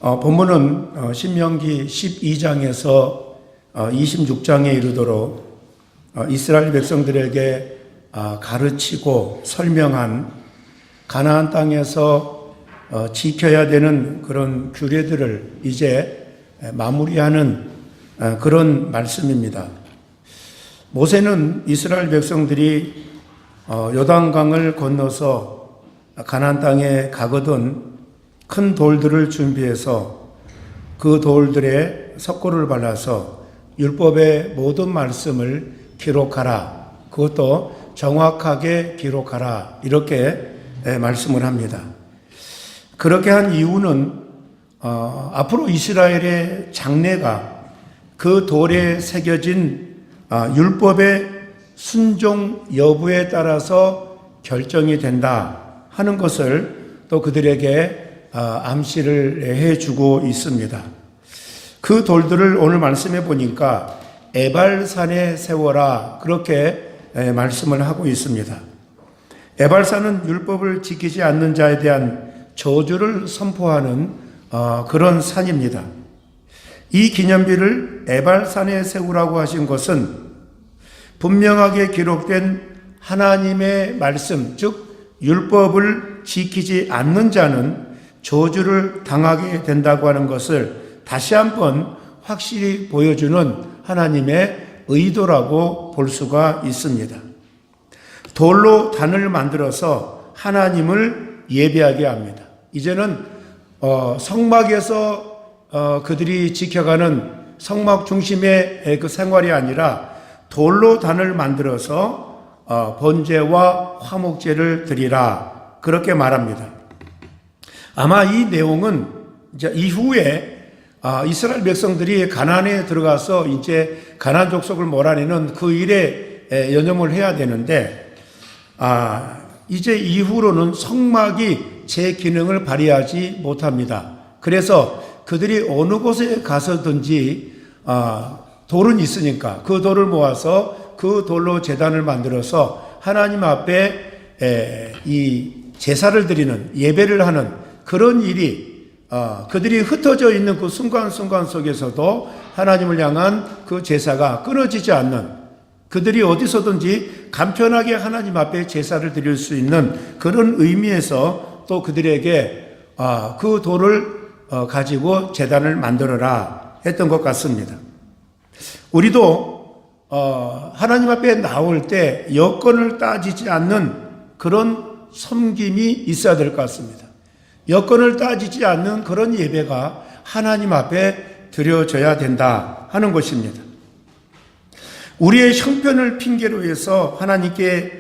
본문은 신명기 12장에서 26장에 이르도록 이스라엘 백성들에게 가르치고 설명한 가나안 땅에서 지켜야 되는 그런 규례들을 이제 마무리하는 그런 말씀입니다. 모세는 이스라엘 백성들이 요단강을 건너서 가나안 땅에 가거든 큰 돌들을 준비해서 그 돌들에 석고를 발라서 율법의 모든 말씀을 기록하라. 그것도 정확하게 기록하라. 이렇게 말씀을 합니다. 그렇게 한 이유는 앞으로 이스라엘의 장래가 그 돌에 새겨진 율법의 순종 여부에 따라서 결정이 된다 하는 것을 또 그들에게 암시를 해주고 있습니다. 그 돌들을 오늘 말씀해 보니까 에발산에 세워라 그렇게 말씀을 하고 있습니다. 에발산은 율법을 지키지 않는 자에 대한 저주를 선포하는 그런 산입니다. 이 기념비를 에발산에 세우라고 하신 것은 분명하게 기록된 하나님의 말씀, 즉 율법을 지키지 않는 자는 저주를 당하게 된다고 하는 것을 다시 한번 확실히 보여주는 하나님의 의도라고 볼 수가 있습니다. 돌로 단을 만들어서 하나님을 예배하게 합니다. 이제는 성막에서 그들이 지켜가는 성막 중심의 그 생활이 아니라 돌로 단을 만들어서 번제와 화목제를 드리라 그렇게 말합니다. 아마 이 내용은 이제 이후에 이스라엘 백성들이 가나안에 들어가서 이제 가나안 족속을 몰아내는 그 일에 연념을 해야 되는데 이제 이후로는 성막이 제 기능을 발휘하지 못합니다. 그래서 그들이 어느 곳에 가서든지 돌은 있으니까 그 돌을 모아서 그 돌로 제단을 만들어서 하나님 앞에 이 제사를 드리는 예배를 하는 그런 일이 그들이 흩어져 있는 그 순간순간 속에서도 하나님을 향한 그 제사가 끊어지지 않는 그들이 어디서든지 간편하게 하나님 앞에 제사를 드릴 수 있는 그런 의미에서 또 그들에게 그 돌을 가지고 제단을 만들어라 했던 것 같습니다. 우리도 하나님 앞에 나올 때 여건을 따지지 않는 그런 섬김이 있어야 될 것 같습니다. 여건을 따지지 않는 그런 예배가 하나님 앞에 드려져야 된다 하는 것입니다. 우리의 형편을 핑계로 해서 하나님께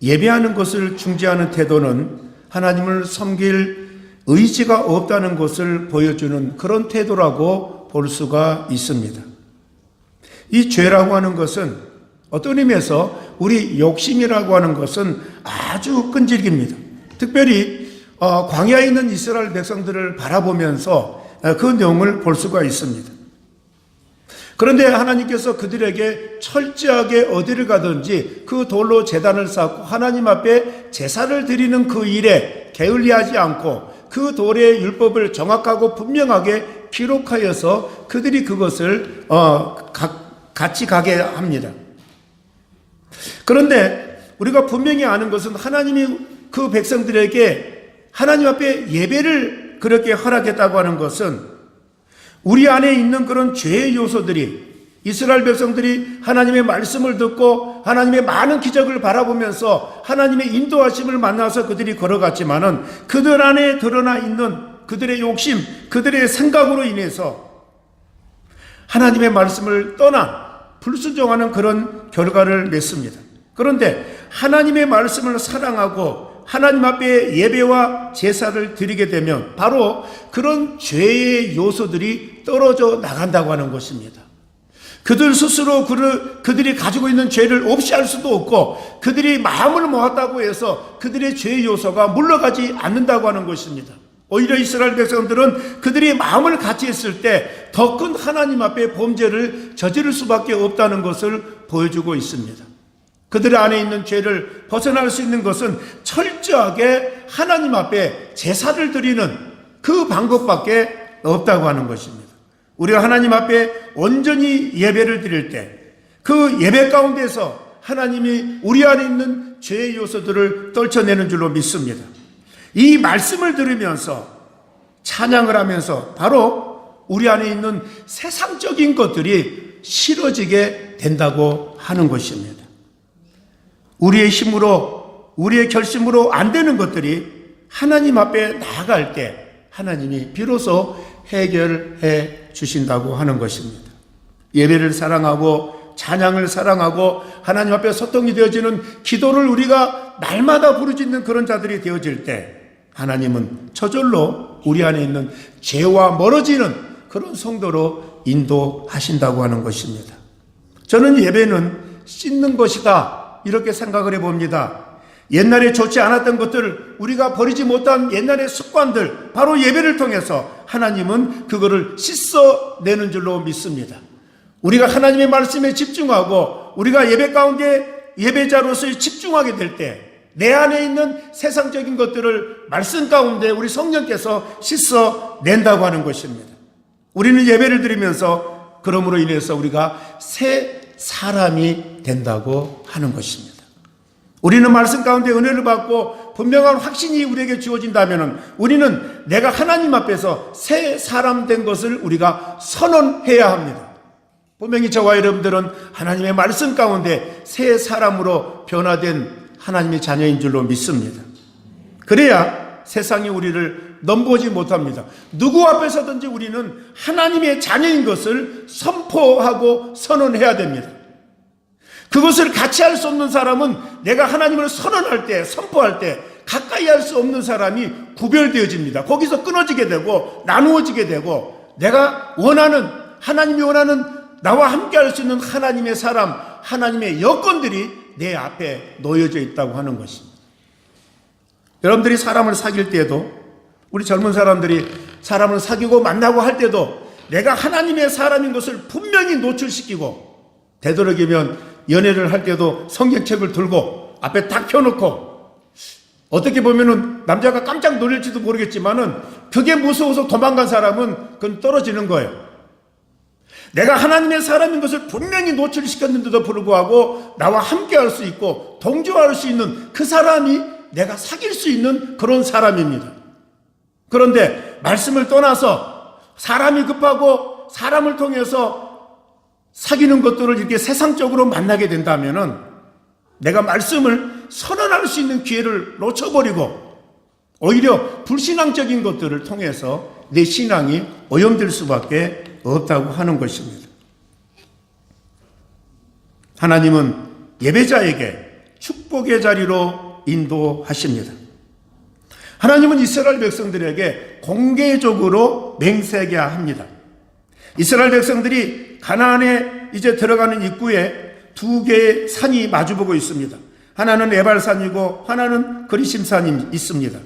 예배하는 것을 중지하는 태도는 하나님을 섬길 의지가 없다는 것을 보여주는 그런 태도라고 볼 수가 있습니다. 이 죄라고 하는 것은 어떤 의미에서 우리 욕심이라고 하는 것은 아주 끈질깁니다. 특별히 광야에 있는 이스라엘 백성들을 바라보면서 그 내용을 볼 수가 있습니다. 그런데 하나님께서 그들에게 철저하게 어디를 가든지 그 돌로 제단을 쌓고 하나님 앞에 제사를 드리는 그 일에 게을리하지 않고 그 돌의 율법을 정확하고 분명하게 기록하여서 그들이 그것을 같이 가게 합니다. 그런데 우리가 분명히 아는 것은 하나님이 그 백성들에게 하나님 앞에 예배를 그렇게 허락했다고 하는 것은 우리 안에 있는 그런 죄의 요소들이 이스라엘 백성들이 하나님의 말씀을 듣고 하나님의 많은 기적을 바라보면서 하나님의 인도하심을 만나서 그들이 걸어갔지만은 그들 안에 드러나 있는 그들의 욕심, 그들의 생각으로 인해서 하나님의 말씀을 떠나 불순종하는 그런 결과를 냈습니다. 그런데 하나님의 말씀을 사랑하고 하나님 앞에 예배와 제사를 드리게 되면 바로 그런 죄의 요소들이 떨어져 나간다고 하는 것입니다. 그들 스스로 그들이 가지고 있는 죄를 없이 할 수도 없고 그들이 마음을 모았다고 해서 그들의 죄의 요소가 물러가지 않는다고 하는 것입니다. 오히려 이스라엘 백성들은 그들이 마음을 같이 했을 때 더 큰 하나님 앞에 범죄를 저지를 수밖에 없다는 것을 보여주고 있습니다. 그들 안에 있는 죄를 벗어날 수 있는 것은 철저하게 하나님 앞에 제사를 드리는 그 방법밖에 없다고 하는 것입니다. 우리가 하나님 앞에 온전히 예배를 드릴 때 그 예배 가운데서 하나님이 우리 안에 있는 죄의 요소들을 떨쳐내는 줄로 믿습니다. 이 말씀을 들으면서 찬양을 하면서 바로 우리 안에 있는 세상적인 것들이 싫어지게 된다고 하는 것입니다. 우리의 힘으로, 우리의 결심으로 안 되는 것들이 하나님 앞에 나아갈 때 하나님이 비로소 해결해 주신다고 하는 것입니다. 예배를 사랑하고 찬양을 사랑하고 하나님 앞에 소통이 되어지는 기도를 우리가 날마다 부르짖는 그런 자들이 되어질 때 하나님은 저절로 우리 안에 있는 죄와 멀어지는 그런 성도로 인도하신다고 하는 것입니다. 저는 예배는 씻는 것이다 이렇게 생각을 해봅니다. 옛날에 좋지 않았던 것들, 우리가 버리지 못한 옛날의 습관들, 바로 예배를 통해서 하나님은 그거를 씻어내는 줄로 믿습니다. 우리가 하나님의 말씀에 집중하고 우리가 예배 가운데 예배자로서 집중하게 될 때 내 안에 있는 세상적인 것들을 말씀 가운데 우리 성령께서 씻어낸다고 하는 것입니다. 우리는 예배를 드리면서 그러므로 인해서 우리가 새 사람이 된다고 하는 것입니다. 우리는 말씀 가운데 은혜를 받고 분명한 확신이 우리에게 주어진다면 우리는 내가 하나님 앞에서 새 사람 된 것을 우리가 선언해야 합니다. 분명히 저와 여러분들은 하나님의 말씀 가운데 새 사람으로 변화된 하나님의 자녀인 줄로 믿습니다. 그래야 세상이 우리를 넘보지 못합니다. 누구 앞에서든지 우리는 하나님의 자녀인 것을 선포하고 선언해야 됩니다. 그것을 같이 할 수 없는 사람은 내가 하나님을 선언할 때, 선포할 때 가까이 할 수 없는 사람이 구별되어집니다. 거기서 끊어지게 되고 나누어지게 되고 내가 원하는, 하나님이 원하는 나와 함께 할 수 있는 하나님의 사람, 하나님의 여건들이 내 앞에 놓여져 있다고 하는 것입니다. 여러분들이 사람을 사귈 때에도, 우리 젊은 사람들이 사람을 사귀고 만나고 할 때도 내가 하나님의 사람인 것을 분명히 노출시키고, 되도록이면 연애를 할 때도 성경책을 들고 앞에 딱 펴놓고, 어떻게 보면은 남자가 깜짝 놀랄지도 모르겠지만은 그게 무서워서 도망간 사람은 그건 떨어지는 거예요. 내가 하나님의 사람인 것을 분명히 노출시켰는데도 불구하고 나와 함께 할 수 있고 동조할 수 있는 그 사람이 내가 사귈 수 있는 그런 사람입니다. 그런데 말씀을 떠나서 사람이 급하고 사람을 통해서 사귀는 것들을 이렇게 세상적으로 만나게 된다면은 내가 말씀을 선언할 수 있는 기회를 놓쳐버리고 오히려 불신앙적인 것들을 통해서 내 신앙이 오염될 수밖에 없다고 하는 것입니다. 하나님은 예배자에게 축복의 자리로 인도하십니다. 하나님은 이스라엘 백성들에게 공개적으로 맹세하게 합니다. 이스라엘 백성들이 가나안에 이제 들어가는 입구에 두 개의 산이 마주보고 있습니다. 하나는 에발산이고 하나는 그리심산이 있습니다.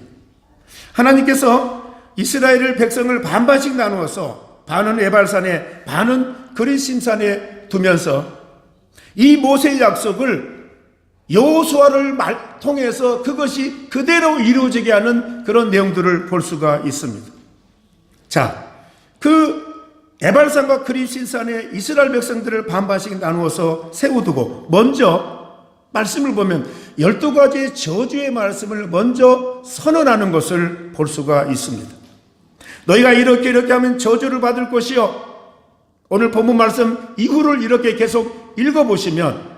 하나님께서 이스라엘 백성을 반반씩 나누어서 반은 에발산에 반은 그리심산에 두면서 이 모세의 약속을 여호수아를 통해서 그것이 그대로 이루어지게 하는 그런 내용들을 볼 수가 있습니다. 자, 그 에발산과 그리심산에 이스라엘 백성들을 반반씩 나누어서 세워두고 먼저 말씀을 보면 12가지의 저주의 말씀을 먼저 선언하는 것을 볼 수가 있습니다. 너희가 이렇게 하면 저주를 받을 것이요. 오늘 본문 말씀 이후를 이렇게 계속 읽어보시면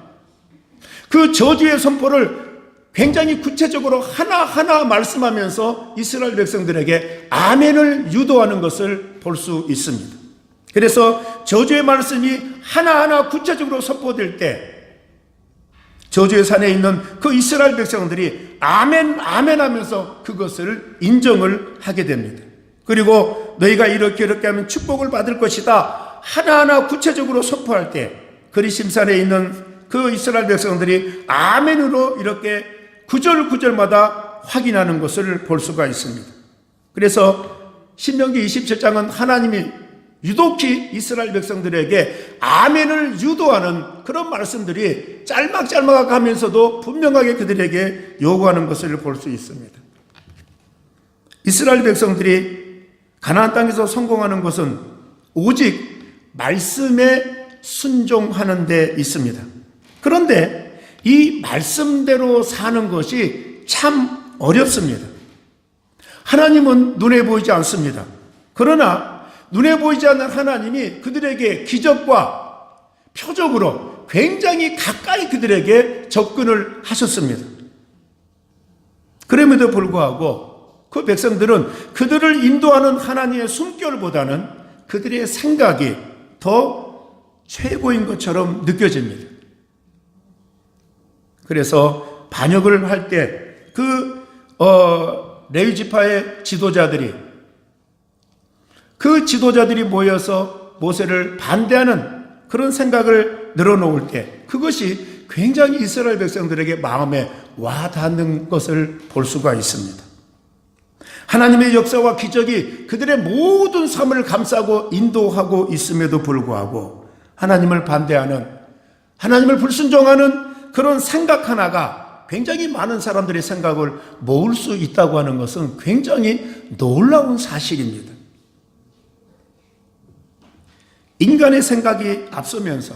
그 저주의 선포를 굉장히 구체적으로 하나하나 말씀하면서 이스라엘 백성들에게 아멘을 유도하는 것을 볼 수 있습니다. 그래서 저주의 말씀이 하나하나 구체적으로 선포될 때 저주의 산에 있는 그 이스라엘 백성들이 아멘 아멘 하면서 그것을 인정을 하게 됩니다. 그리고 너희가 이렇게 하면 축복을 받을 것이다 하나하나 구체적으로 선포할 때 그리심산에 있는 그 이스라엘 백성들이 아멘으로 이렇게 구절마다 확인하는 것을 볼 수가 있습니다. 그래서 신명기 27장은 하나님이 유독히 이스라엘 백성들에게 아멘을 유도하는 그런 말씀들이 짤막짤막하게 하면서도 분명하게 그들에게 요구하는 것을 볼 수 있습니다. 이스라엘 백성들이 가나안 땅에서 성공하는 것은 오직 말씀에 순종하는 데 있습니다. 그런데 이 말씀대로 사는 것이 참 어렵습니다. 하나님은 눈에 보이지 않습니다. 그러나 눈에 보이지 않는 하나님이 그들에게 기적과 표적으로 굉장히 가까이 그들에게 접근을 하셨습니다. 그럼에도 불구하고 그 백성들은 그들을 인도하는 하나님의 숨결보다는 그들의 생각이 더 최고인 것처럼 느껴집니다. 그래서 반역을 할 때 레위 지파의 지도자들이 모여서 모세를 반대하는 그런 생각을 늘어놓을 때 그것이 굉장히 이스라엘 백성들에게 마음에 와닿는 것을 볼 수가 있습니다. 하나님의 역사와 기적이 그들의 모든 삶을 감싸고 인도하고 있음에도 불구하고 하나님을 반대하는, 하나님을 불순종하는 그런 생각 하나가 굉장히 많은 사람들의 생각을 모을 수 있다고 하는 것은 굉장히 놀라운 사실입니다. 인간의 생각이 앞서면서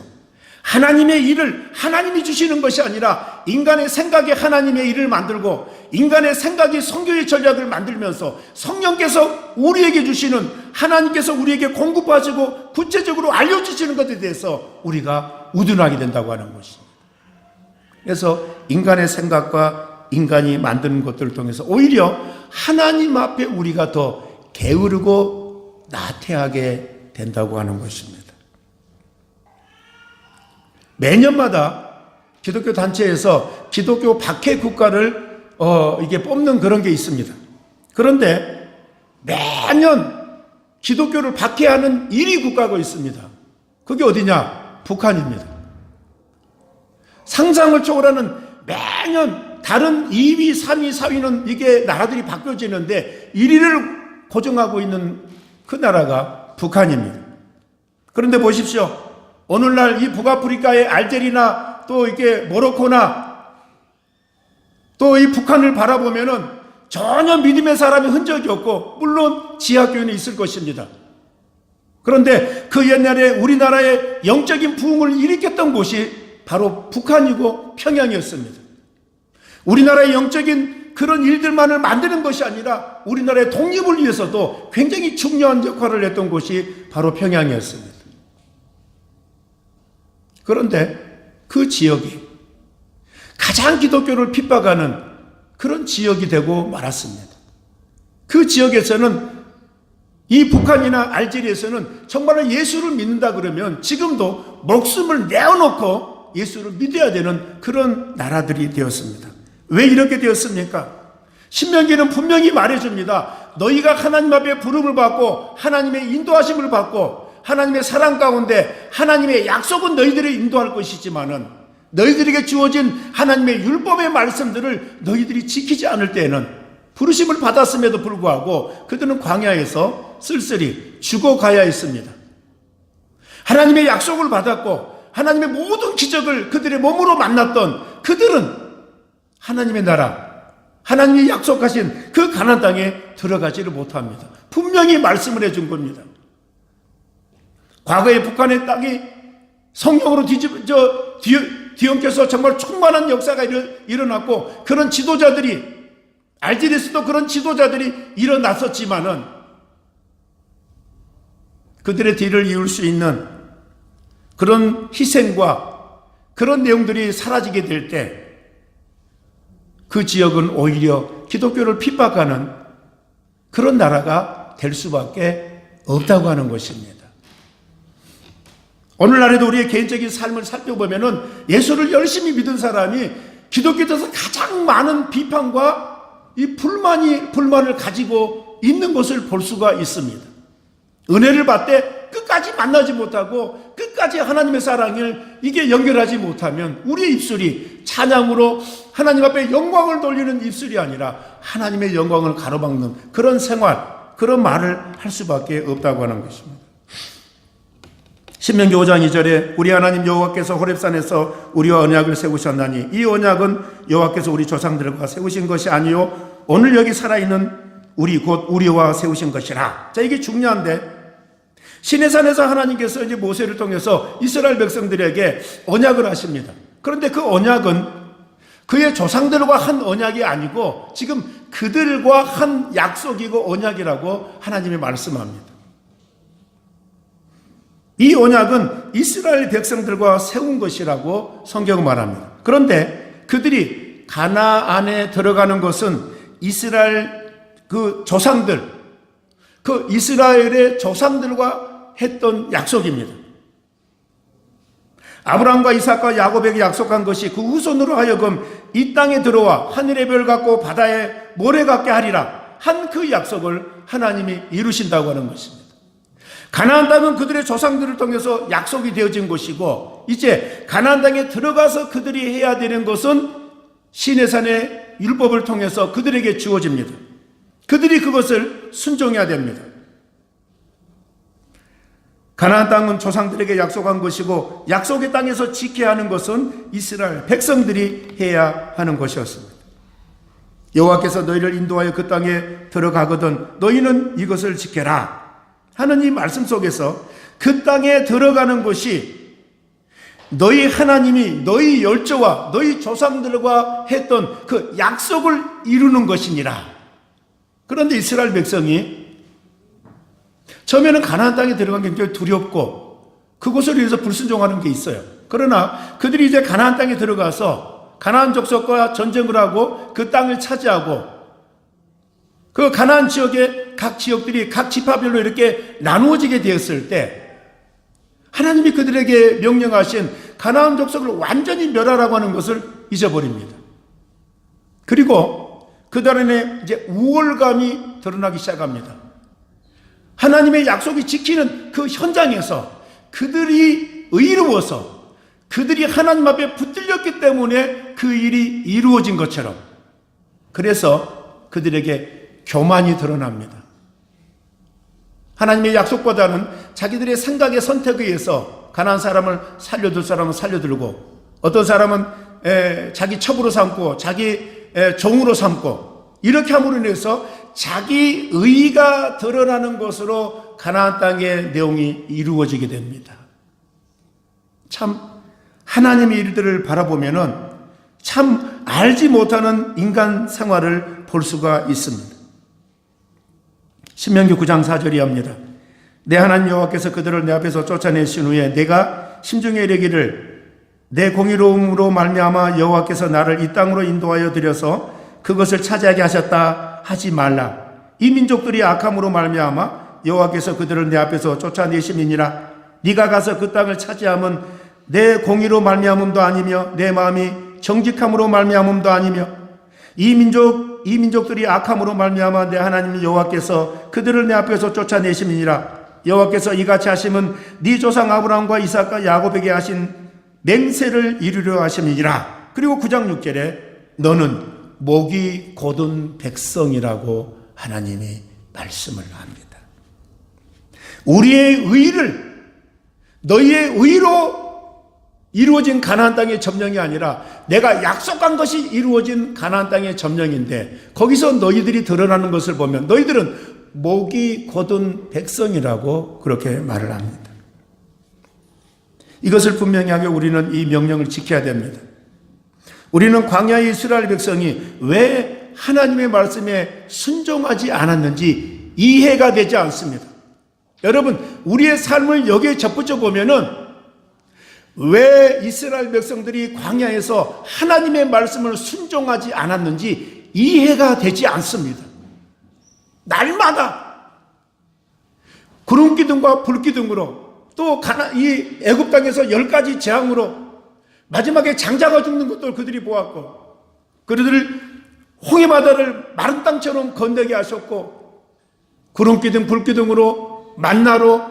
하나님의 일을 하나님이 주시는 것이 아니라 인간의 생각이 하나님의 일을 만들고 인간의 생각이 선교의 전략을 만들면서 성령께서 우리에게 주시는, 하나님께서 우리에게 공급하시고 구체적으로 알려주시는 것에 대해서 우리가 우둔하게 된다고 하는 것입니다. 그래서 인간의 생각과 인간이 만드는 것들을 통해서 오히려 하나님 앞에 우리가 더 게으르고 나태하게 된다고 하는 것입니다. 매년마다 기독교 단체에서 기독교 박해 국가를 이게 뽑는 그런 게 있습니다. 그런데 매년 기독교를 박해하는 1위 국가가 있습니다. 그게 어디냐? 북한입니다. 상상을 초월하는 매년 다른 2위, 3위, 4위는 이게 나라들이 바뀌어지는데 1위를 고정하고 있는 그 나라가 북한입니다. 그런데 보십시오. 오늘날 이 북아프리카의 알제리나 또 이게 모로코나 또 이 북한을 바라보면은 전혀 믿음의 사람이 흔적이 없고 물론 지하교회는 있을 것입니다. 그런데 그 옛날에 우리나라의 영적인 부흥을 일으켰던 곳이 바로 북한이고 평양이었습니다. 우리나라의 영적인 그런 일들만을 만드는 것이 아니라 우리나라의 독립을 위해서도 굉장히 중요한 역할을 했던 곳이 바로 평양이었습니다. 그런데 그 지역이 가장 기독교를 핍박하는 그런 지역이 되고 말았습니다. 그 지역에서는 이 북한이나 알제리에서는 정말로 예수를 믿는다 그러면 지금도 목숨을 내어놓고 예수를 믿어야 되는 그런 나라들이 되었습니다. 왜 이렇게 되었습니까? 신명기는 분명히 말해줍니다. 너희가 하나님 앞에 부름을 받고 하나님의 인도하심을 받고 하나님의 사랑 가운데 하나님의 약속은 너희들을 인도할 것이지만은 너희들에게 주어진 하나님의 율법의 말씀들을 너희들이 지키지 않을 때에는 부르심을 받았음에도 불구하고 그들은 광야에서 쓸쓸히 죽어가야 했습니다. 하나님의 약속을 받았고 하나님의 모든 기적을 그들의 몸으로 만났던 그들은 하나님의 나라, 하나님이 약속하신 그 가나안 땅에 들어가지를 못합니다. 분명히 말씀을 해준 겁니다. 과거에 북한의 땅이 성령으로 뒤엉켜서 정말 충만한 역사가 일어났고 그런 지도자들이 알제리에서도 그런 지도자들이 일어났었지만은 그들의 뒤를 이을 수 있는 그런 희생과 그런 내용들이 사라지게 될 때 그 지역은 오히려 기독교를 핍박하는 그런 나라가 될 수밖에 없다고 하는 것입니다. 오늘날에도 우리의 개인적인 삶을 살펴보면은 예수를 열심히 믿은 사람이 기독교에 대해서 가장 많은 비판과 이 불만을 가지고 있는 것을 볼 수가 있습니다. 은혜를 받되 끝까지 만나지 못하고 끝까지 하나님의 사랑을 이게 연결하지 못하면 우리의 입술이 찬양으로 하나님 앞에 영광을 돌리는 입술이 아니라 하나님의 영광을 가로막는 그런 생활, 그런 말을 할 수밖에 없다고 하는 것입니다. 신명기 5장 2절에 우리 하나님 여호와께서 호렙산에서 우리와 언약을 세우셨나니 이 언약은 여호와께서 우리 조상들과 세우신 것이 아니요 오늘 여기 살아있는 곧 우리와 세우신 것이라. 자, 이게 중요한데, 시내산에서 하나님께서 이제 모세를 통해서 이스라엘 백성들에게 언약을 하십니다. 그런데 그 언약은 그의 조상들과 한 언약이 아니고 지금 그들과 한 약속이고 언약이라고 하나님이 말씀합니다. 이 언약은 이스라엘 백성들과 세운 것이라고 성경은 말합니다. 그런데 그들이 가나안에 들어가는 것은 이스라엘 그 조상들, 그 이스라엘의 조상들과 했던 약속입니다. 아브라함과 이삭과 야곱에게 약속한 것이 그 후손으로 하여금 이 땅에 들어와 하늘의 별 같고 바다의 모래 같게 하리라 한 그 약속을 하나님이 이루신다고 하는 것입니다. 가나안 땅은 그들의 조상들을 통해서 약속이 되어진 것이고, 이제 가나안 땅에 들어가서 그들이 해야 되는 것은 시내산의 율법을 통해서 그들에게 주어집니다. 그들이 그것을 순종해야 됩니다. 가나안 땅은 조상들에게 약속한 것이고 약속의 땅에서 지켜야 하는 것은 이스라엘 백성들이 해야 하는 것이었습니다. 여호와께서 너희를 인도하여 그 땅에 들어가거든 너희는 이것을 지켜라 하는 이 말씀 속에서 그 땅에 들어가는 것이 너희 하나님이 너희 열조와 너희 조상들과 했던 그 약속을 이루는 것이니라. 그런데 이스라엘 백성이 처음에는 가나안 땅에 들어간 게 굉장히 두렵고 그것을 위해서 불순종하는 게 있어요. 그러나 그들이 이제 가나안 땅에 들어가서 가나안 족속과 전쟁을 하고 그 땅을 차지하고 그 가나안 지역의 각 지역들이 각 지파별로 이렇게 나누어지게 되었을 때 하나님이 그들에게 명령하신 가나안 족속을 완전히 멸하라고 하는 것을 잊어버립니다. 그리고 그들의 이제 우월감이 드러나기 시작합니다. 하나님의 약속이 지키는 그 현장에서 그들이 의로워서 그들이 하나님 앞에 붙들렸기 때문에 그 일이 이루어진 것처럼, 그래서 그들에게 교만이 드러납니다. 하나님의 약속보다는 자기들의 생각의 선택에 의해서 가난한 사람을 살려둘 사람은 살려들고 어떤 사람은 자기 첩으로 삼고 자기 종으로 삼고 이렇게 함으로 인해서 자기 의가 드러나는 것으로 가나안 땅의 내용이 이루어지게 됩니다. 참 하나님의 일들을 바라보면은 참 알지 못하는 인간 생활을 볼 수가 있습니다. 신명기 9장 4절이 합니다. 내 하나님 여호와께서 그들을 내 앞에서 쫓아내신 후에 내가 심중에 이르기를 내 공의로움으로 말미암아 여호와께서 나를 이 땅으로 인도하여 들여서 그것을 차지하게 하셨다 하지 말라. 이 민족들이 악함으로 말미암아 여호와께서 그들을 내 앞에서 쫓아내심이니라. 네가 가서 그 땅을 차지함은 내 공의로 말미암음도 아니며 내 마음이 정직함으로 말미암음도 아니며 이 민족들이 악함으로 말미암아 내 하나님 여호와께서 그들을 내 앞에서 쫓아내심이니라. 여호와께서 이같이 하심은 네 조상 아브라함과 이삭과 야곱에게 하신 맹세를 이루려 하심이니라. 그리고 9장 6절에 너는 목이 곧은 백성이라고 하나님이 말씀을 합니다. 우리의 의를 너희의 의로 이루어진 가나안 땅의 점령이 아니라 내가 약속한 것이 이루어진 가나안 땅의 점령인데 거기서 너희들이 드러나는 것을 보면 너희들은 목이 곧은 백성이라고 그렇게 말을 합니다. 이것을 분명히 하게 우리는 이 명령을 지켜야 됩니다. 우리는 광야의 이스라엘 백성이 왜 하나님의 말씀에 순종하지 않았는지 이해가 되지 않습니다. 여러분, 우리의 삶을 여기에 접붙여 보면은 왜 이스라엘 백성들이 광야에서 하나님의 말씀을 순종하지 않았는지 이해가 되지 않습니다. 날마다 구름기둥과 불기둥으로 또 이 애굽 땅에서 10가지 재앙으로 마지막에 장자가 죽는 것도 그들이 보았고 그들을 홍해바다를 마른 땅처럼 건너게 하셨고 구름기둥 불기둥으로 만나로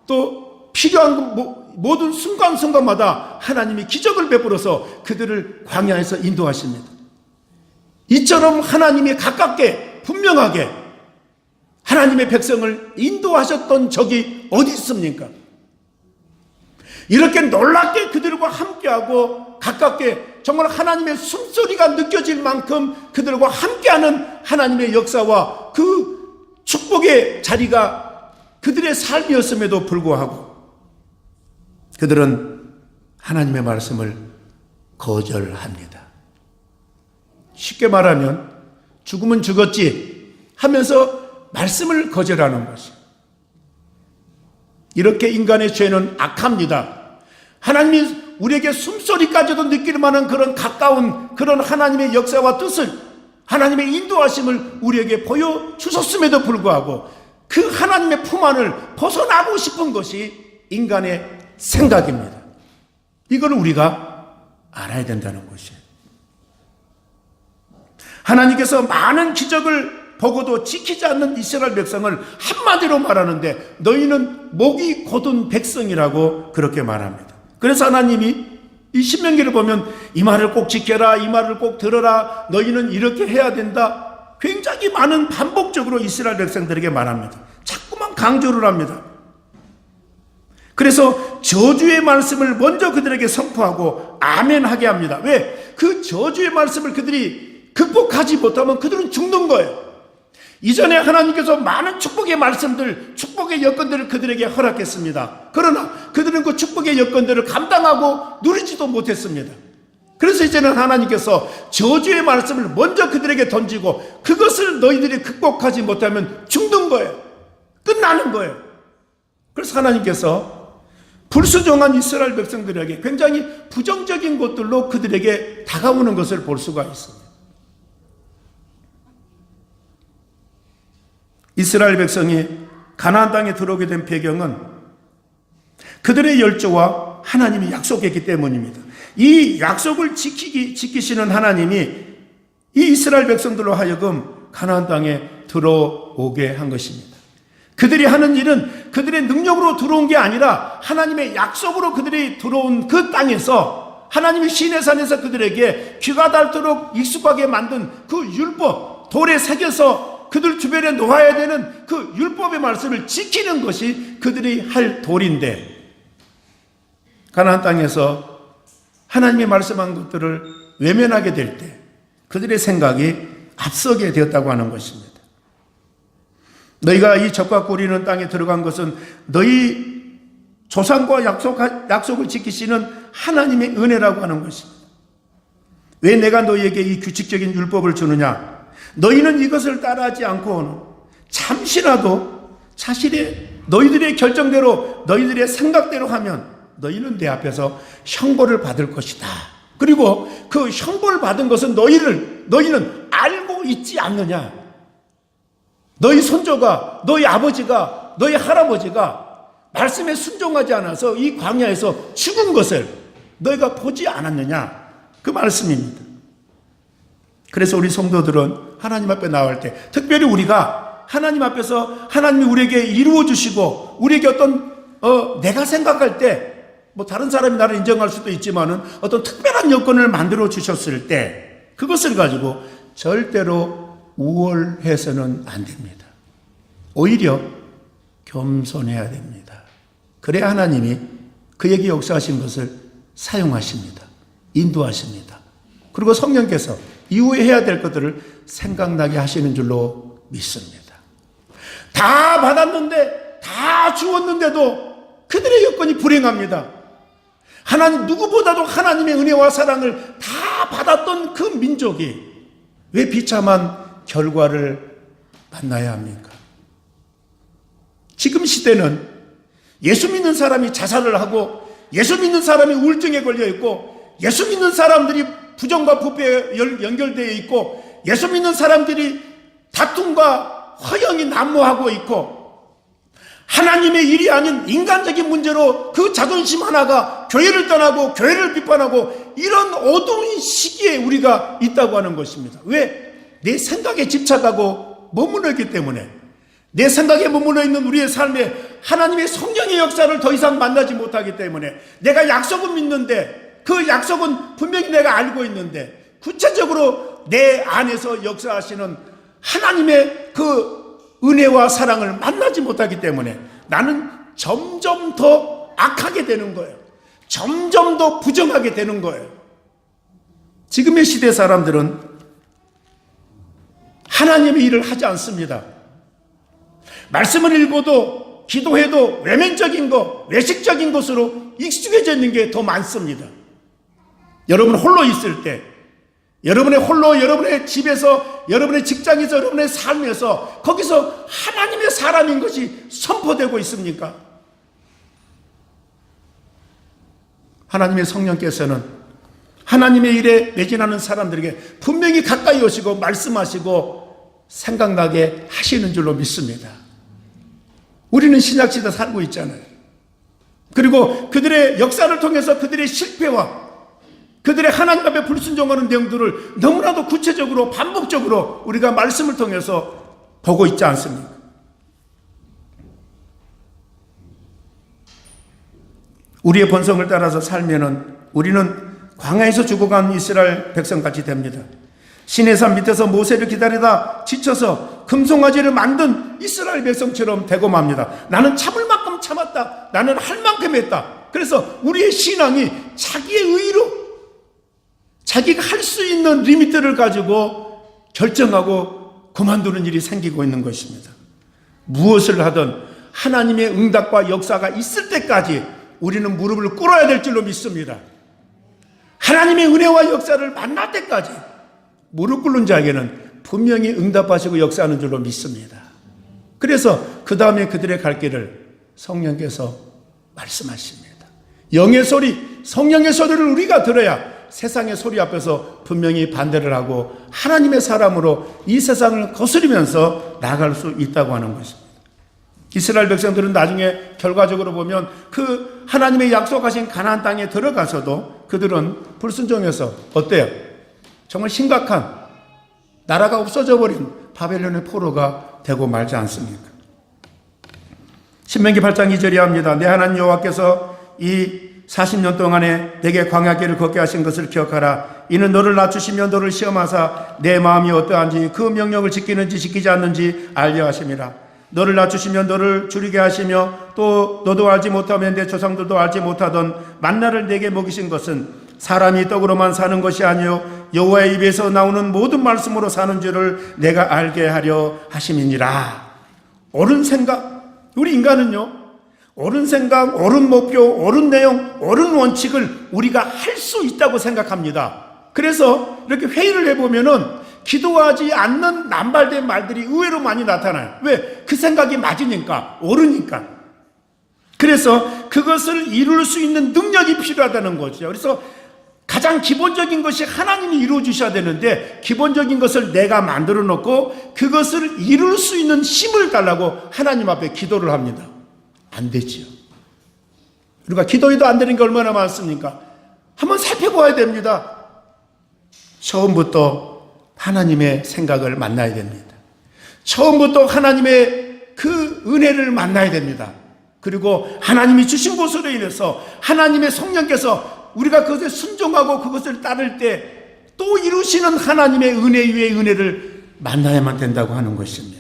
또 필요한 모든 순간순간마다 하나님이 기적을 베풀어서 그들을 광야에서 인도하십니다. 이처럼 하나님이 가깝게 분명하게 하나님의 백성을 인도하셨던 적이 어디 있습니까? 이렇게 놀랍게 그들과 함께하고 가깝게 정말 하나님의 숨소리가 느껴질 만큼 그들과 함께하는 하나님의 역사와 그 축복의 자리가 그들의 삶이었음에도 불구하고 그들은 하나님의 말씀을 거절합니다. 쉽게 말하면 죽으면 죽었지 하면서 말씀을 거절하는 것이에요. 이렇게 인간의 죄는 악합니다. 하나님이 우리에게 숨소리까지도 느낄 만한 그런 가까운 그런 하나님의 역사와 뜻을, 하나님의 인도하심을 우리에게 보여주셨음에도 불구하고 그 하나님의 품 안을 벗어나고 싶은 것이 인간의 생각입니다. 이걸 우리가 알아야 된다는 것이에요. 하나님께서 많은 기적을 보고도 지키지 않는 이스라엘 백성을 한마디로 말하는데 너희는 목이 곧은 백성이라고 그렇게 말합니다. 그래서 하나님이 이 신명기를 보면 이 말을 꼭 지켜라, 이 말을 꼭 들어라, 너희는 이렇게 해야 된다, 굉장히 많은 반복적으로 이스라엘 백성들에게 말합니다. 자꾸만 강조를 합니다. 그래서 저주의 말씀을 먼저 그들에게 선포하고 아멘하게 합니다. 왜? 그 저주의 말씀을 그들이 극복하지 못하면 그들은 죽는 거예요. 이전에 하나님께서 많은 축복의 말씀들, 축복의 여건들을 그들에게 허락했습니다. 그러나 그들은 그 축복의 여건들을 감당하고 누리지도 못했습니다. 그래서 이제는 하나님께서 저주의 말씀을 먼저 그들에게 던지고 그것을 너희들이 극복하지 못하면 죽는 거예요. 끝나는 거예요. 그래서 하나님께서 불순종한 이스라엘 백성들에게 굉장히 부정적인 것들로 그들에게 다가오는 것을 볼 수가 있습니다. 이스라엘 백성이 가나안 땅에 들어오게 된 배경은 그들의 열조와 하나님이 약속했기 때문입니다. 이 약속을 지키시는 하나님이 이 이스라엘 백성들로 하여금 가나안 땅에 들어오게 한 것입니다. 그들이 하는 일은 그들의 능력으로 들어온 게 아니라 하나님의 약속으로 그들이 들어온 그 땅에서 하나님이 시내산에서 그들에게 귀가 닳도록 익숙하게 만든 그 율법, 돌에 새겨서 그들 주변에 놓아야 되는 그 율법의 말씀을 지키는 것이 그들이 할 도리인데 가나안 땅에서 하나님이 말씀한 것들을 외면하게 될 때 그들의 생각이 앞서게 되었다고 하는 것입니다. 너희가 이 적과 꿀이는 땅에 들어간 것은 너희 조상과 약속을 지키시는 하나님의 은혜라고 하는 것입니다. 왜 내가 너희에게 이 규칙적인 율법을 주느냐? 너희는 이것을 따라하지 않고는 잠시라도 너희들의 결정대로 너희들의 생각대로 하면 너희는 내 앞에서 형벌을 받을 것이다. 그리고 그 형벌을 받은 것은 너희는 알고 있지 않느냐? 너희 손조가, 너희 아버지가, 너희 할아버지가 말씀에 순종하지 않아서 이 광야에서 죽은 것을 너희가 보지 않았느냐? 그 말씀입니다. 그래서 우리 성도들은 하나님 앞에 나올 때 특별히 우리가 하나님 앞에서 하나님이 우리에게 이루어 주시고 우리에게 어떤 내가 생각할 때 뭐 다른 사람이 나를 인정할 수도 있지만은 어떤 특별한 여건을 만들어 주셨을 때 그것을 가지고 절대로 우월해서는 안 됩니다. 오히려 겸손해야 됩니다. 그래야 하나님이 그에게 역사하신 것을 사용하십니다. 인도하십니다. 그리고 성령께서 이후에 해야 될 것들을 생각나게 하시는 줄로 믿습니다. 다 받았는데, 다 주었는데도 그들의 여건이 불행합니다. 하나님, 누구보다도 하나님의 은혜와 사랑을 다 받았던 그 민족이 왜 비참한 결과를 만나야 합니까? 지금 시대는 예수 믿는 사람이 자살을 하고 예수 믿는 사람이 우울증에 걸려 있고 예수 믿는 사람들이 부정과 부패에 연결되어 있고 예수 믿는 사람들이 다툼과 허영이 난무하고 있고 하나님의 일이 아닌 인간적인 문제로 그 자존심 하나가 교회를 떠나고 교회를 비판하고 이런 어두운 시기에 우리가 있다고 하는 것입니다. 왜? 내 생각에 집착하고 머물러 있기 때문에 내 생각에 머물러 있는 우리의 삶에 하나님의 성령의 역사를 더 이상 만나지 못하기 때문에 내가 약속은 믿는데 그 약속은 분명히 내가 알고 있는데 구체적으로 내 안에서 역사하시는 하나님의 그 은혜와 사랑을 만나지 못하기 때문에 나는 점점 더 악하게 되는 거예요. 점점 더 부정하게 되는 거예요. 지금의 시대 사람들은 하나님의 일을 하지 않습니다. 말씀을 읽어도 기도해도 외면적인 것, 외식적인 것으로 익숙해져 있는 게 더 많습니다. 여러분 홀로 있을 때, 여러분의 홀로 여러분의 집에서, 여러분의 직장에서, 여러분의 삶에서 거기서 하나님의 사람인 것이 선포되고 있습니까? 하나님의 성령께서는 하나님의 일에 매진하는 사람들에게 분명히 가까이 오시고 말씀하시고 생각나게 하시는 줄로 믿습니다. 우리는 신약시대 살고 있잖아요. 그리고 그들의 역사를 통해서 그들의 실패와 그들의 하나님 앞에 불순종하는 내용들을 너무나도 구체적으로 반복적으로 우리가 말씀을 통해서 보고 있지 않습니까? 우리의 본성을 따라서 살면은 우리는 광야에서 죽어간 이스라엘 백성같이 됩니다. 시내산 밑에서 모세를 기다리다 지쳐서 금송아지를 만든 이스라엘 백성처럼 되고 맙니다. 나는 참을 만큼 참았다. 나는 할 만큼 했다. 그래서 우리의 신앙이 자기의 의로 자기가 할 수 있는 리미트를 가지고 결정하고 그만두는 일이 생기고 있는 것입니다. 무엇을 하든 하나님의 응답과 역사가 있을 때까지 우리는 무릎을 꿇어야 될 줄로 믿습니다. 하나님의 은혜와 역사를 만날 때까지 무릎 꿇는 자에게는 분명히 응답하시고 역사하는 줄로 믿습니다. 그래서 그 다음에 그들의 갈 길을 성령께서 말씀하십니다. 영의 소리, 성령의 소리를 우리가 들어야 세상의 소리 앞에서 분명히 반대를 하고 하나님의 사람으로 이 세상을 거스르면서 나아갈 수 있다고 하는 것입니다. 이스라엘 백성들은 나중에 결과적으로 보면 그 하나님의 약속하신 가나안 땅에 들어가서도 그들은 불순종해서 어때요? 정말 심각한 나라가 없어져 버린 바벨론의 포로가 되고 말지 않습니까? 신명기 8장 2절이 합니다. 내 하나님 여호와께서 이 40년 동안에 내게 광야길을 걷게 하신 것을 기억하라. 이는 너를 낮추시며 너를 시험하사 내 마음이 어떠한지 그 명령을 지키는지 지키지 않는지 알게 하심이라. 너를 낮추시며 너를 줄이게 하시며 또 너도 알지 못하면 내 조상들도 알지 못하던 만나를 내게 먹이신 것은 사람이 떡으로만 사는 것이 아니요 여호와의 입에서 나오는 모든 말씀으로 사는 줄을 내가 알게 하려 하심이니라. 옳은 생각, 우리 인간은요 옳은 생각, 옳은 목표, 옳은 내용, 옳은 원칙을 우리가 할 수 있다고 생각합니다. 그래서 이렇게 회의를 해보면은 기도하지 않는 남발된 말들이 의외로 많이 나타나요. 왜? 그 생각이 맞으니까, 옳으니까. 그래서 그것을 이룰 수 있는 능력이 필요하다는 거죠. 그래서 가장 기본적인 것이 하나님이 이루어 주셔야 되는데 기본적인 것을 내가 만들어 놓고 그것을 이룰 수 있는 힘을 달라고 하나님 앞에 기도를 합니다. 안 되지요. 우리가 기도해도 안 되는 게 얼마나 많습니까? 한번 살펴봐야 됩니다. 처음부터 하나님의 생각을 만나야 됩니다. 처음부터 하나님의 그 은혜를 만나야 됩니다. 그리고 하나님이 주신 것으로 인해서 하나님의 성령께서 우리가 그것에 순종하고 그것을 따를 때 또 이루시는 하나님의 은혜 위에 은혜를 만나야만 된다고 하는 것입니다.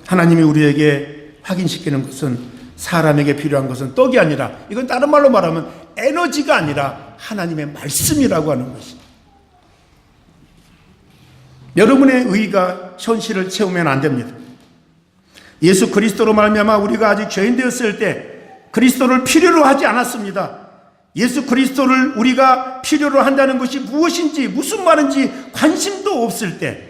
하나님이 우리에게 확인시키는 것은 사람에게 필요한 것은 떡이 아니라 이건 다른 말로 말하면 에너지가 아니라 하나님의 말씀이라고 하는 것입니다. 여러분의 의가 현실을 채우면 안 됩니다. 예수 그리스도로 말미암아 우리가 아직 죄인 되었을 때 그리스도를 필요로 하지 않았습니다. 예수 그리스도를 우리가 필요로 한다는 것이 무엇인지 무슨 말인지 관심도 없을 때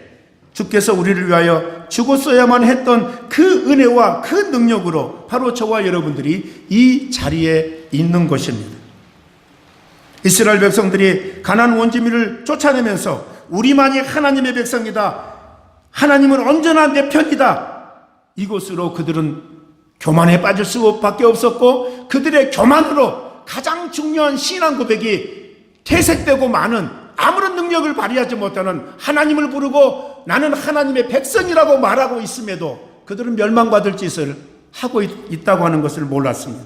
주께서 우리를 위하여 죽었어야만 했던 그 은혜와 그 능력으로 바로 저와 여러분들이 이 자리에 있는 것입니다. 이스라엘 백성들이 가나안 원주민을 쫓아내면서 우리만이 하나님의 백성이다. 하나님은 언제나 내 편이다. 이것으로 그들은 교만에 빠질 수밖에 없었고 그들의 교만으로 가장 중요한 신앙 고백이 퇴색되고 많은 아무런 능력을 발휘하지 못하는 하나님을 부르고 나는 하나님의 백성이라고 말하고 있음에도 그들은 멸망받을 짓을 하고 있다고 하는 것을 몰랐습니다.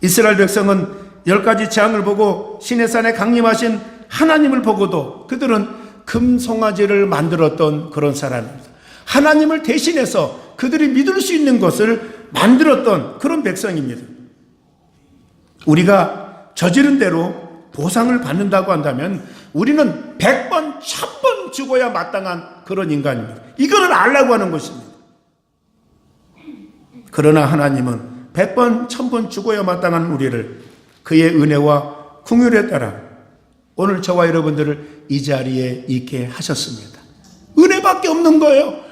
이스라엘 백성은 10가지 재앙을 보고 시내산에 강림하신 하나님을 보고도 그들은 금송아지를 만들었던 그런 사람입니다. 하나님을 대신해서 그들이 믿을 수 있는 것을 만들었던 그런 백성입니다. 우리가 저지른 대로 보상을 받는다고 한다면 우리는 100번, 1000번 죽어야 마땅한 그런 인간입니다. 이거를 알라고 하는 것입니다. 그러나 하나님은 100번, 1000번 죽어야 마땅한 우리를 그의 은혜와 긍휼에 따라 오늘 저와 여러분들을 이 자리에 있게 하셨습니다. 은혜밖에 없는 거예요.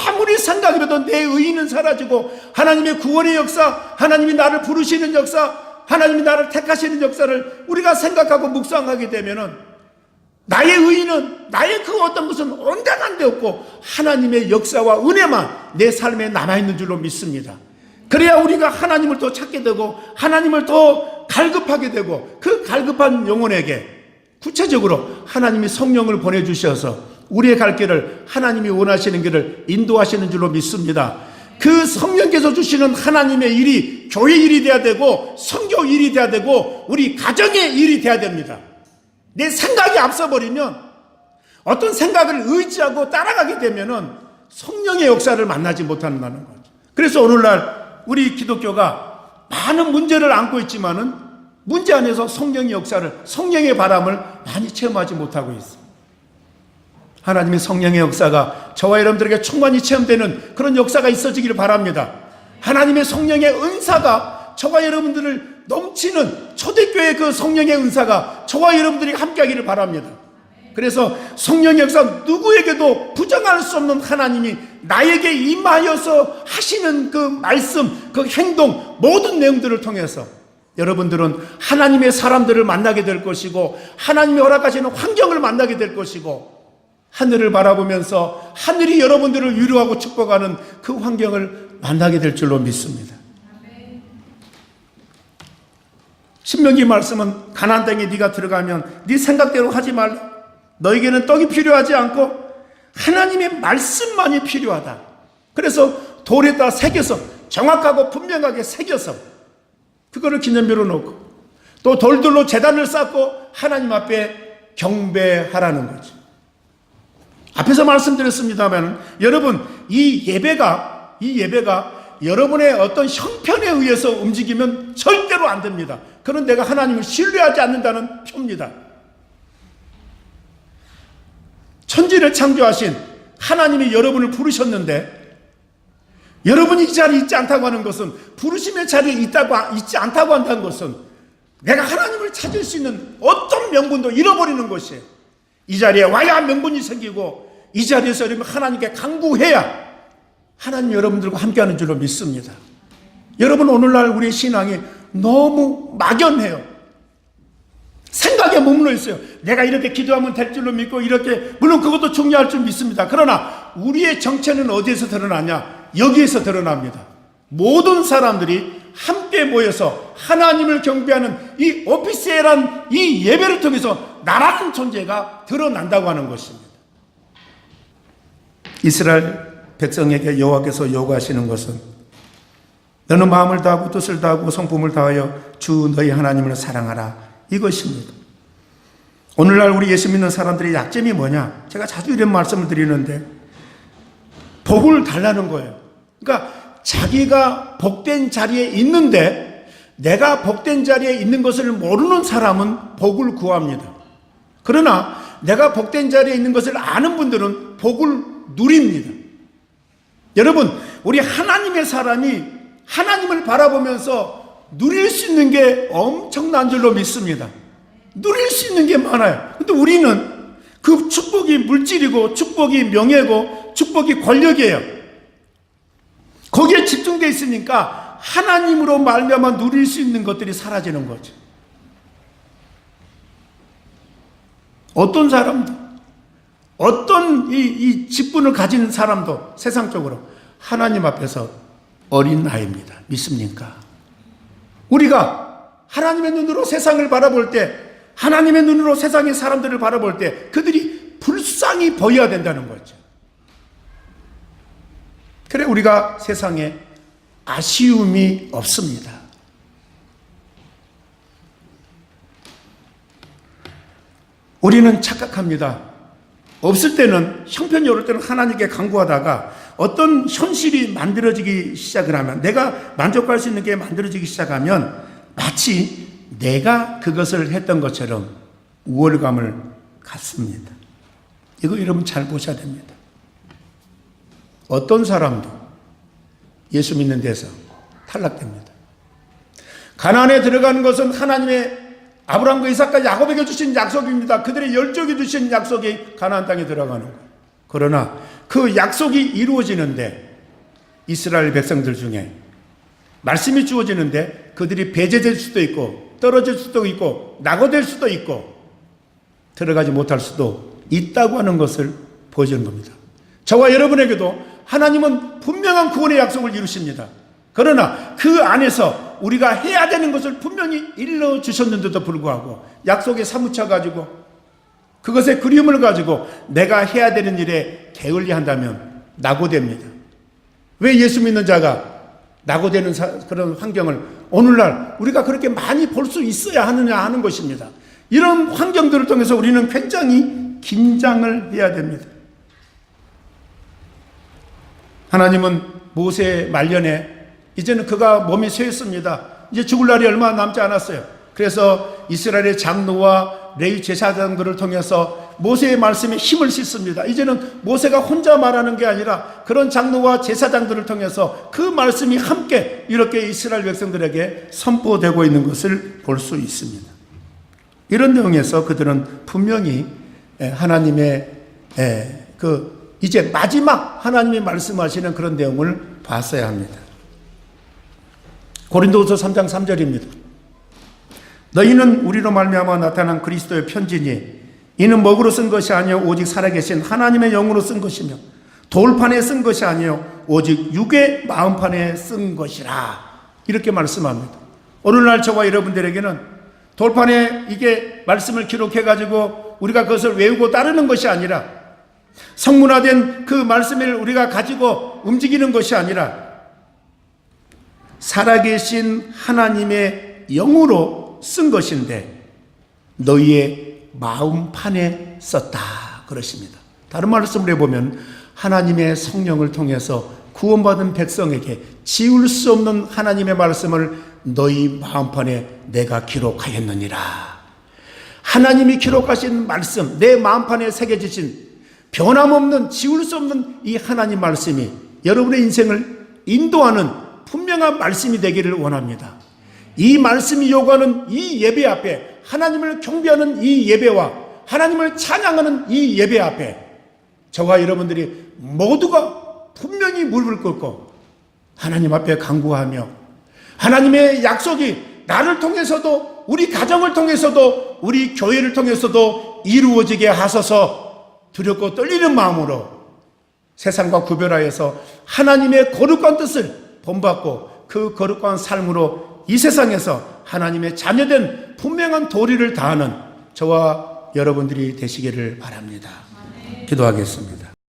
아무리 생각해도 내 의의는 사라지고 하나님의 구원의 역사, 하나님이 나를 부르시는 역사, 하나님이 나를 택하시는 역사를 우리가 생각하고 묵상하게 되면은 나의 의의는, 나의 그 어떤 것은 온데간데 없고 하나님의 역사와 은혜만 내 삶에 남아있는 줄로 믿습니다. 그래야 우리가 하나님을 더 찾게 되고 하나님을 더 갈급하게 되고 그 갈급한 영혼에게 구체적으로 하나님이 성령을 보내주셔서 우리의 갈 길을 하나님이 원하시는 길을 인도하시는 줄로 믿습니다. 그 성령께서 주시는 하나님의 일이 교회 일이 돼야 되고 선교 일이 돼야 되고 우리 가정의 일이 돼야 됩니다. 내 생각이 앞서버리면 어떤 생각을 의지하고 따라가게 되면은 성령의 역사를 만나지 못한다는 거죠. 그래서 오늘날 우리 기독교가 많은 문제를 안고 있지만은 문제 안에서 성령의 역사를, 성령의 바람을 많이 체험하지 못하고 있습니다. 하나님의 성령의 역사가 저와 여러분들에게 충만히 체험되는 그런 역사가 있어지기를 바랍니다. 하나님의 성령의 은사가 저와 여러분들을 넘치는 초대교회의 그 성령의 은사가 저와 여러분들이 함께하기를 바랍니다. 그래서 성령의 역사 누구에게도 부정할 수 없는 하나님이 나에게 임하여서 하시는 그 말씀, 그 행동, 모든 내용들을 통해서 여러분들은 하나님의 사람들을 만나게 될 것이고 하나님이 허락하시는 환경을 만나게 될 것이고 하늘을 바라보면서 하늘이 여러분들을 위로하고 축복하는 그 환경을 만나게 될 줄로 믿습니다. 신명기 말씀은 가나안 땅에 네가 들어가면 네 생각대로 하지 말라. 너에게는 떡이 필요하지 않고 하나님의 말씀만이 필요하다. 그래서 돌에다 새겨서 정확하고 분명하게 새겨서 그거를 기념비로 놓고 또 돌들로 제단을 쌓고 하나님 앞에 경배하라는 거죠. 앞에서 말씀드렸습니다만 여러분 이 예배가 여러분의 어떤 형편에 의해서 움직이면 절대로 안 됩니다. 그런 내가 하나님을 신뢰하지 않는다는 표입니다. 천지를 창조하신 하나님이 여러분을 부르셨는데 여러분이 이 자리에 있지 않다고 하는 것은 부르심의 자리에 있지 않다고 한다는 것은 내가 하나님을 찾을 수 있는 어떤 명분도 잃어버리는 것이에요. 이 자리에 와야 명분이 생기고 이 자리에서 여러분 하나님께 간구해야 하나님 여러분들과 함께하는 줄로 믿습니다. 여러분 오늘날 우리의 신앙이 너무 막연해요. 생각에 머물러 있어요. 내가 이렇게 기도하면 될 줄로 믿고 이렇게 물론 그것도 중요할 줄 믿습니다. 그러나 우리의 정체는 어디에서 드러나냐? 여기에서 드러납니다. 모든 사람들이 함께 모여서 하나님을 경배하는 이 오피스엘한 이 예배를 통해서 나라는 존재가 드러난다고 하는 것입니다. 이스라엘 백성에게 여호와께서 요구하시는 것은 너는 마음을 다하고 뜻을 다하고 성품을 다하여 주 너희 하나님을 사랑하라 이것입니다. 오늘날 우리 예수 믿는 사람들의 약점이 뭐냐? 제가 자주 이런 말씀을 드리는데 복을 달라는 거예요. 그러니까 자기가 복된 자리에 있는데 내가 복된 자리에 있는 것을 모르는 사람은 복을 구합니다. 그러나 내가 복된 자리에 있는 것을 아는 분들은 복을 누립니다. 여러분 우리 하나님의 사람이 하나님을 바라보면서 누릴 수 있는 게 엄청난 줄로 믿습니다. 누릴 수 있는 게 많아요. 근데 우리는 그 축복이 물질이고 축복이 명예고 축복이 권력이에요. 거기에 집중되어 있으니까 하나님으로 말미암아 누릴 수 있는 것들이 사라지는 거죠. 어떤 사람도 어떤 이 직분을 가진 사람도 세상적으로 하나님 앞에서 어린 아이입니다. 믿습니까? 우리가 하나님의 눈으로 세상을 바라볼 때 하나님의 눈으로 세상의 사람들을 바라볼 때 그들이 불쌍히 보여야 된다는 거죠. 그래 우리가 세상에 아쉬움이 없습니다. 우리는 착각합니다. 없을 때는 형편이 어릴 때는 하나님께 간구하다가 어떤 현실이 만들어지기 시작을 하면 내가 만족할 수 있는 게 만들어지기 시작하면 마치 내가 그것을 했던 것처럼 우월감을 같습니다. 이거 여러분 잘 보셔야 됩니다. 어떤 사람도 예수 믿는 데서 탈락됩니다. 가나안에 들어가는 것은 하나님의 아브라함과 이삭과 야곱에게 주신 약속입니다. 그들의 열족이 주신 약속이 가나안 땅에 들어가는 거예요. 그러나 그 약속이 이루어지는데 이스라엘 백성들 중에 말씀이 주어지는데 그들이 배제될 수도 있고 떨어질 수도 있고 낙오될 수도 있고 들어가지 못할 수도 있다고 하는 것을 보여주는 겁니다. 저와 여러분에게도 하나님은 분명한 구원의 약속을 이루십니다. 그러나 그 안에서 우리가 해야 되는 것을 분명히 일러주셨는데도 불구하고 약속에 사무쳐 가지고 그것의 그리움을 가지고 내가 해야 되는 일에 게을리한다면 낙오됩니다. 왜 예수 믿는 자가 낙오되는 그런 환경을 오늘날 우리가 그렇게 많이 볼 수 있어야 하느냐 하는 것입니다. 이런 환경들을 통해서 우리는 굉장히 긴장을 해야 됩니다. 하나님은 모세 말년에 이제는 그가 몸이 쇠했습니다. 이제 죽을 날이 얼마 남지 않았어요. 그래서 이스라엘의 장로와 레위 제사장들을 통해서 모세의 말씀에 힘을 싣습니다. 이제는 모세가 혼자 말하는 게 아니라 그런 장로와 제사장들을 통해서 그 말씀이 함께 이렇게 이스라엘 백성들에게 선포되고 있는 것을 볼 수 있습니다. 이런 내용에서 그들은 분명히 하나님의 이제 마지막 하나님이 말씀하시는 그런 내용을 봤어야 합니다. 고린도후서 3장 3절입니다. 너희는 우리로 말미암아 나타난 그리스도의 편지니 이는 먹으로 쓴 것이 아니요 오직 살아계신 하나님의 영으로 쓴 것이며 돌판에 쓴 것이 아니요 오직 육의 마음판에 쓴 것이라 이렇게 말씀합니다. 오늘날 저와 여러분들에게는 돌판에 이게 말씀을 기록해 가지고 우리가 그것을 외우고 따르는 것이 아니라 성문화된 그 말씀을 우리가 가지고 움직이는 것이 아니라 살아계신 하나님의 영으로 쓴 것인데 너희의 마음판에 썼다 그러십니다. 다른 말씀을 해보면 하나님의 성령을 통해서 구원받은 백성에게 지울 수 없는 하나님의 말씀을 너희 마음판에 내가 기록하였느니라. 하나님이 기록하신 말씀, 내 마음판에 새겨지신 변함없는 지울 수 없는 이 하나님 말씀이 여러분의 인생을 인도하는 분명한 말씀이 되기를 원합니다. 이 말씀이 요구하는 이 예배 앞에 하나님을 경배하는 이 예배와 하나님을 찬양하는 이 예배 앞에 저와 여러분들이 모두가 분명히 무릎을 꿇고 하나님 앞에 간구하며 하나님의 약속이 나를 통해서도 우리 가정을 통해서도 우리 교회를 통해서도 이루어지게 하소서 두렵고 떨리는 마음으로 세상과 구별하여서 하나님의 거룩한 뜻을 본받고 그 거룩한 삶으로 이 세상에서 하나님의 자녀된 분명한 도리를 다하는 저와 여러분들이 되시기를 바랍니다. 기도하겠습니다.